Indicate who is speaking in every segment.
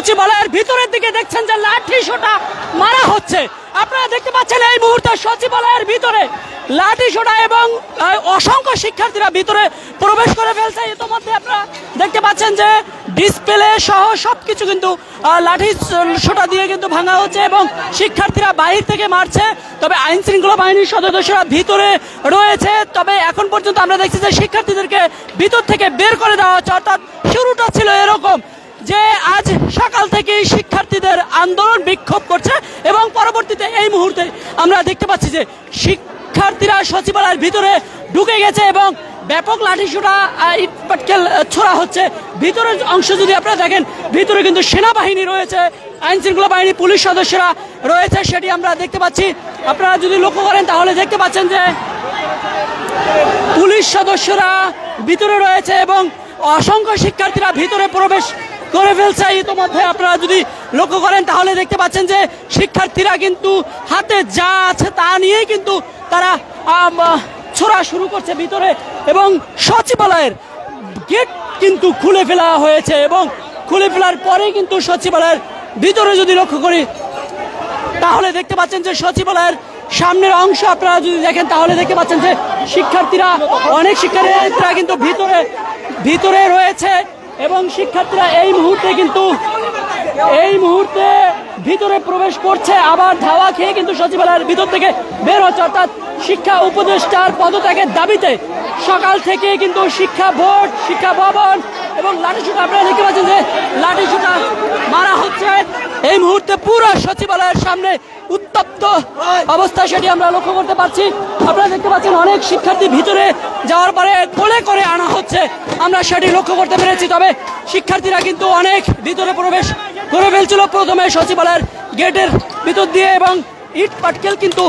Speaker 1: সচিবালয়ের ভিতরের দিকে দেখছেন যে লাঠি সোটা মারা হচ্ছে। আপনারা দেখতে পাচ্ছেন এই মুহূর্তে সচিবালয়ের ভিতরে লাঠি সোটা এবং অসংখ্য শিক্ষার্থীরা ভিতরে প্রবেশ করে ফেলছে। ইতিমধ্যে আপনারা দেখতে পাচ্ছেন যে ডিসপ্লে সহ সবকিছু কিন্তু লাঠি সোটা দিয়ে কিন্তু ভাঙা হচ্ছে এবং শিক্ষার্থীরা বাইরে থেকে মারছে। তবে আইন শৃঙ্খলা বাহিনীর সদস্যরা ভিতরে রয়েছে। তবে এখন পর্যন্ত আমরা দেখছি যে শিক্ষার্থীদেরকে ভিতর থেকে বের করে দেওয়া হচ্ছে। অর্থাৎ শুরুটা ছিল এরকম যে আজ সকাল থেকে শিক্ষার্থীদের আন্দোলন বিক্ষোভ করছে এবং পরবর্তীতে এই মুহূর্তে আমরা দেখতে পাচ্ছি যে শিক্ষার্থীরা সচিবালয়ের ভিতরে ঢুকে গেছে এবং ব্যাপক লাঠিসোঁটা ইট পাটকেল ছোড়া হচ্ছে। ভিতরের অংশ যদি আপনারা দেখেন, ভিতরে কিন্তু সেনাবাহিনী রয়েছে, আইন শৃঙ্খলা বাহিনী পুলিশ সদস্যরা রয়েছে, সেটি আমরা দেখতে পাচ্ছি। আপনারা যদি লক্ষ্য করেন তাহলে দেখতে পাচ্ছেন যে পুলিশ সদস্যরা ভিতরে রয়েছে এবং অসংখ্য শিক্ষার্থীরা ভিতরে প্রবেশ করে ফেলছে। ইতিমধ্যে আপনারা যদি লক্ষ্য করেন তাহলে দেখতে পাচ্ছেন যে শিক্ষার্থীরা কিন্তু হাতে যা আছে তা নিয়েই কিন্তু তারা ছোড়া শুরু করছে ভিতরে এবং সচিবালয়ের গেট কিন্তু খুলে ফেলা হয়েছে এবং খুলে ফেলার পরে কিন্তু সচিবালয়ের ভিতরে যদি লক্ষ্য করি তাহলে দেখতে পাচ্ছেন যে সচিবালয়ের সামনের অংশ আপনারা যদি দেখেন তাহলে দেখতে পাচ্ছেন যে শিক্ষার্থীরা অনেক শিক্ষার্থীরা কিন্তু ভিতরে রয়েছে এবং শিক্ষার্থীরা এই মুহূর্তে ভিতরে প্রবেশ করছে, আবার ধাওয়া খেয়ে কিন্তু সচিবালয়ের ভিতর থেকে বের হচ্ছে। অর্থাৎ শিক্ষা উপদেষ্টার পদত্যাগের দাবিতে সকাল থেকে কিন্তু শিক্ষা বোর্ড, শিক্ষা ভবন এবং লাঠিসোঁটা আপনারা দেখতে পাচ্ছেন যে লাঠিসোঁটা মারা হচ্ছে। এই মুহূর্তে পুরো সচিবালয়ের সামনে উত্তপ্ত অবস্থা, সেটি আমরা লক্ষ্য করতে পারছি। আপনারা দেখতে পাচ্ছেন অনেক শিক্ষার্থী ভিতরে যাওয়ার পরে কোলে করে আনা হচ্ছে, আমরা সেটি লক্ষ্য করতে পেরেছি। তবে শিক্ষার্থীরা কিন্তু অনেক ভিতরে প্রবেশ করে ফেলছিল প্রথমে সচিবালয়ের গেটের ভিতর দিয়ে এবং ইট পাটকেল কিন্তু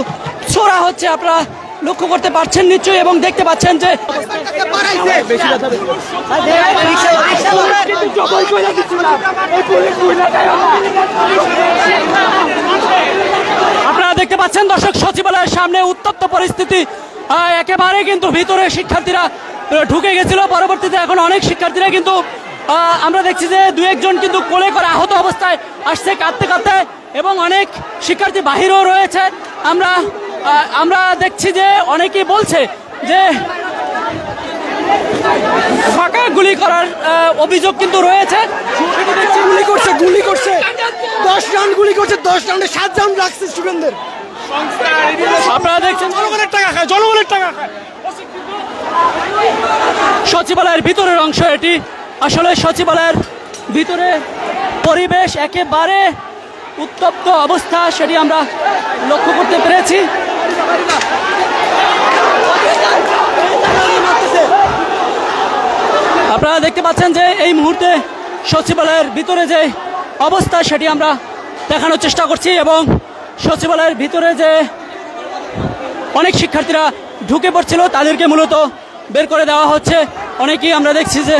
Speaker 1: ছোড়া হচ্ছে, আপনারা লক্ষ্য করতে পারছেন নিশ্চয়ই এবং দেখতে পাচ্ছেন যে আপনারা দেখতে পাচ্ছেন দর্শক সচিবালয়ের সামনে উত্তপ্ত পরিস্থিতি। একেবারে কিন্তু ভিতরে শিক্ষার্থীরা ঢুকে গেছিল। পরবর্তীতে এখন অনেক শিক্ষার্থীরা কিন্তু আমরা দেখছি যে দু একজন কিন্তু কোলে করে আহত অবস্থায় আসছে কাঁদতে কাঁদতে এবং অনেক শিক্ষার্থী বাহিরেও রয়েছে। আমরা দেখছি যে অনেকেই বলছে যে ফাঁকা গুলি করার অভিযোগ কিন্তু রয়েছে।
Speaker 2: গুলি করছে 10 রাউন্ড গুলি করছে, 10 রাউন্ডে 7 রাউন্ড লাগছে স্টুডেন্টদের।
Speaker 1: আপনারা দেখছেন
Speaker 2: জনগণের টাকা খায়।
Speaker 1: সচিবালয়ের ভিতরের অংশ এটি। আসলে সচিবালয়ের ভিতরে পরিবেশ একেবারে উত্তপ্ত অবস্থা, সেটি আমরা লক্ষ্য করতে পেরেছি। আপনারা দেখতে পাচ্ছেন যে এই মুহূর্তে সচিবালয়ের ভিতরে যে অবস্থা সেটি আমরা দেখানোর চেষ্টা করছি এবং সচিবালয়ের ভিতরে যে অনেক শিক্ষার্থীরা ঢুকে পড়ছিল তাদেরকে মূলত বের করে দেওয়া হচ্ছে। অনেকেই আমরা দেখছি যে